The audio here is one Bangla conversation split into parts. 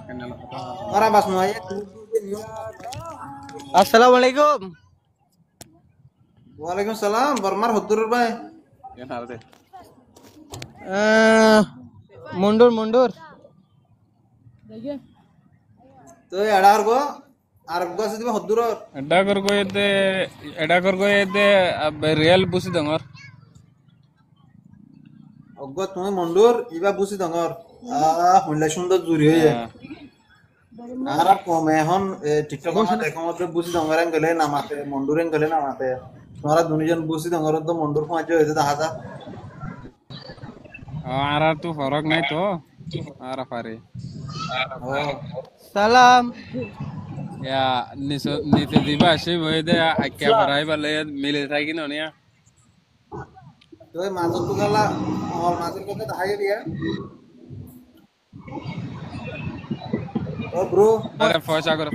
Orang pas mulai Assalamualaikum. Waalaikumsalam, Barmar Hudur bhai. Mundur. তো আরগো আছে দিবা হদ্দুর এডা কর গয়েতে রিয়েল বুসি দঙর অগো তুমি মন্ডুর ইবা বুঝি দঙর হইলা সুন্দর জুরি হয়ে আর কমে এখন টিকটক দেখো মধ্যে বুঝি দঙরেন গেলে নামাতে মন্ডুরেন গেলে নামাতে তোমরা দুজন বুঝি দঙর তো মন্ডুর পৌঁছে হয়েছে দেখা যা আর তো ফরক নাই তো আর পারে Salam. ya নিতে দিবা সে বই দে আইকা পারাই বলে মিলে থাকি না নিয়া তো মাজত তো গলা অল মাজত কথা দেখাই দিয়া ও ব্রো আরে ফয়সা করে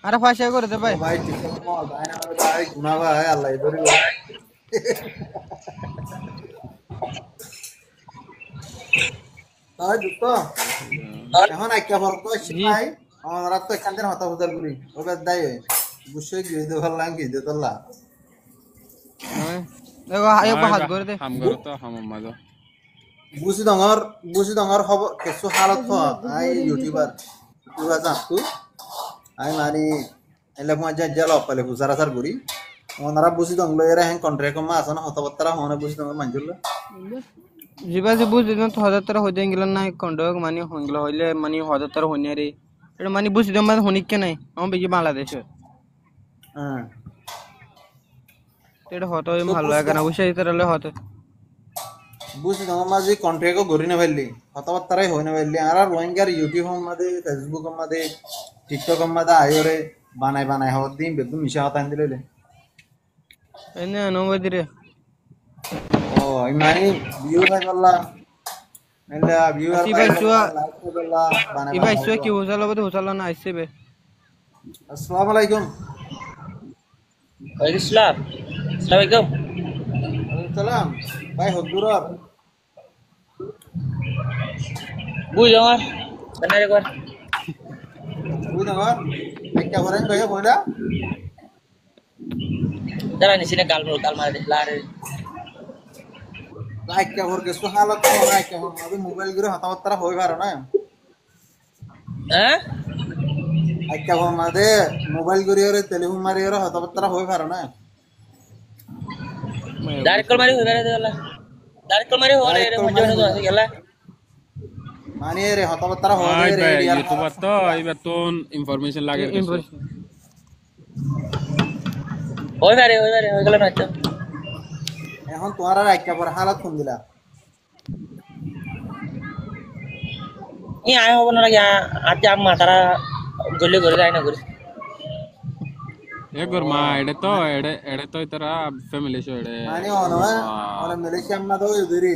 Ada fasya করে দে ভাই। ভাই টিকটক মল ভাই না ভাই গুনা ভাই আল্লাহ ধরি তাই দুটো এখন একটা ফরক তো ভাই আমার রাত তো এখান থেকে হতা হতার করি ওকে দাই বুঝে গিয়ে দে ভালো লাগে দে তোলা দেখো এক হাত করে দে। হাম করো তো হাম মাঝো বুঝি ডঙর খবর কিছু হালত আই ইউটিউবার জানতু আই মারি এলে মজা জেল অপালে হুজারা সার করি ওনারা বুঝি ডং লয়েরা হ্যাং কন্ট্রাক্ট মা আসনা হতবত্তরা হনে বুঝি ডং মঞ্জুল জিবা যে বুঝ দিন তো হাজার তারা হইতে গেল না কন্ডক মানে হইল হইলে মানে হাজার তারা হইনে রে এটা মানে বুঝ দিন মানে হনিক কে নাই আমার বেশি বাংলাদেশ হ্যাঁ এটা হতো ভালো লাগে না বুঝাই তারলে হতো বুঝি ডং মাঝে কন্ট্রাক্ট গরি না ফেললি হতবত্তরাই হই না ফেললি আর রোহিঙ্গার ইউটিউব মাঝে ফেসবুক মাঝে টিকটক মাঝে আয়োরে বানাই হওয়ার দিন বেদম মিশা হতা দিলে এনে অনুমতি রে ও ইমানি ভিউ ভাই বললা এলা ভিউ আর ভাই চুয়া বললা বানাই ভাই চুয়া কি হোসালা বদে হোসালা না আইছে বে আসসালামু আলাইকুম Waalaikumsalam. Assalamualaikum. সালাম ভাই হদ্দুরর Bu jangan. Benar ya, kawan. বুঝ ডঙর একটা করেন ভাই বইলা Jalan di sini kalmar deh, lari. একটা ঘর কিছু হালত তো না একটা ঘর মাঝে মোবাইল করে হতাবত্তরা হই পারে না Hah? একটা ঘর মাঝে মোবাইল করে টেলিফোন মারি করে হতাবত্তরা হই পারে না Dari kalmar itu lah. Dari kalmar itu orang yang mau jalan itu asik lah. মানে রে হতাবত্তরা হই আই রে ভাই ইউটিউবার তো এবার তো ইনফরমেশন লাগে Hoi kalau macam. এখন তোমার আর একটা পর হালত কোন দিলা Ini ayah apa lagi aja matara gule যায় না করে এ গরমা এড়ে তো ইতরা ফ্যামিলি শো এড়ে মানে ওনা মালয়েশিয়া মা দো ইউদিরি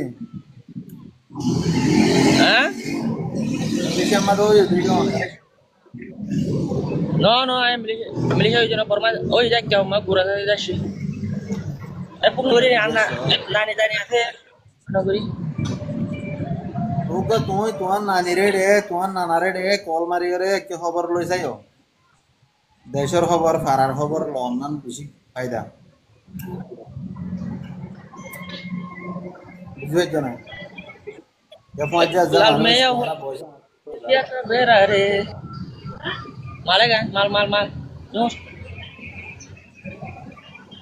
হ্যাঁ মালয়েশিয়া মা দো ইউদিরি no ay Malaysia itu na forma oh ya kau mah kurang ada sih pun guri anak nani tani ase naguri ওকে তুমি তোমার নানি রে তোমার নানা রে কল মারি রে কি খবর লই যাইও দেশের খবর ফারার খবর লন্ডন বেশি ফায়দা বুঝবে না এখন যা যা dia berare malah kan mal terus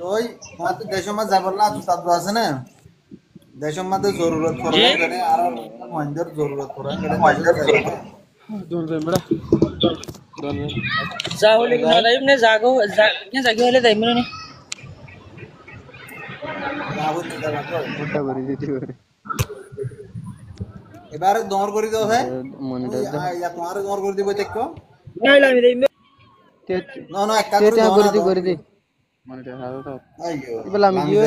তোই মাতে দেশের মা যাবার না তো তাদ আছে না দেশের মধ্যে জরুরত পড়ে গেলে আর মঞ্জর জরুরত পড়ে গেলে দোন রে বড়া jauh lagi nggak tahu nih jago hলে tahu nih এবারে দমর করে দাও ভাই ইয়া তোমার দমর করে দিব দেখো nggak lah ini না না একটা করে দি মনিটর হাতো তো আইয়ো বলা আমি জিও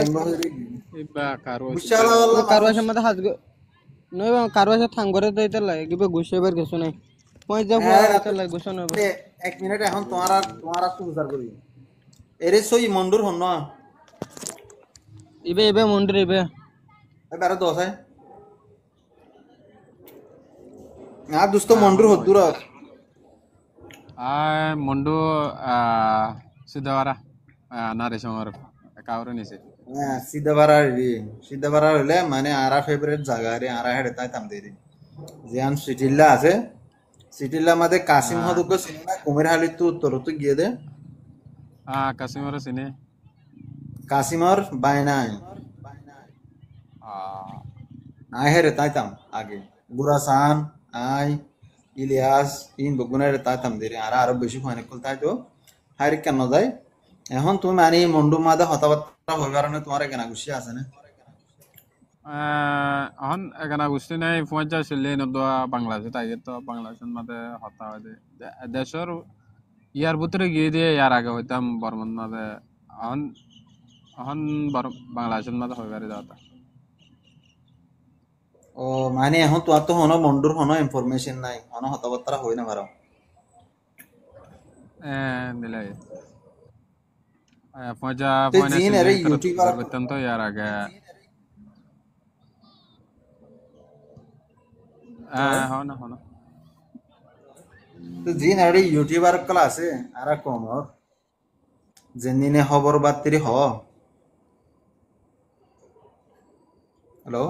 ইবা কারো বিশাল কারওয়ার মধ্যে হাত নই কারওয়ার থাং করে দিতে লাগে কিবা গুছাইবার কিছু নাই মই যা হইতে লাগে গুছানো এক মিনিট এখন তোমার সুবিচার করি এরে সই মন্ডুর হন না ইবে মন্দির ইবে এবারে দোষ আর দোস্ত মন্ডুর হদ্দুর মন্ডু সিদ্ধবারা নারে সমর কাউরে নিছে হ্যাঁ সিদ্ধবাড়া হইলে মানে আরা ফেভারিট জায়গা রে আরা হেডে তাই তাম দেরি জিয়ান সিটিল্লা আছে সিটিল্লা মাঝে কাসিম হদুক সিনেমা কুমির হালি তো উত্তর তো গিয়ে দে কাশ্মীর চিনে কাসিমর বাইনাই আই হেরে তাইতাম আগে বুরাসান আই ইলিয়াস ইন বগুনা রে তাইতাম দেরি আর আরো বেশি ফাইনে কল তাই তো হাইরে কেন যায় এখন তুমি মানে মন্ডু মাদে হতাবার্তা হই কারণে তোমার কেনা খুশি আছে না এখন এখানে বুঝতে নাই পঞ্চাশ চললে নদুয়া বাংলাদেশে তাই তো বাংলাদেশের মাঝে হতা হয় দেশের ইয়ার ভিতরে গিয়ে দিয়ে ইয়ার আগে হইতাম বর্মন মাঝে এখন এখন বাংলাদেশের মাঝে হয়ে পারে যাওয়া ও মানে এখন তোমার তো হনো মন্ডুর হনো ইনফরমেশন নাই হনো হতাবার্তা হই না ভালো দিলে পয়সা তো জিন আরে ইউটিউবার করতাম তো ইয়ার আগে হনো হনো তো জিন আরে ইউটিউবার কলা আছে আর কম ওর জেনিনে খবর বার্তিরি হ হ্যালো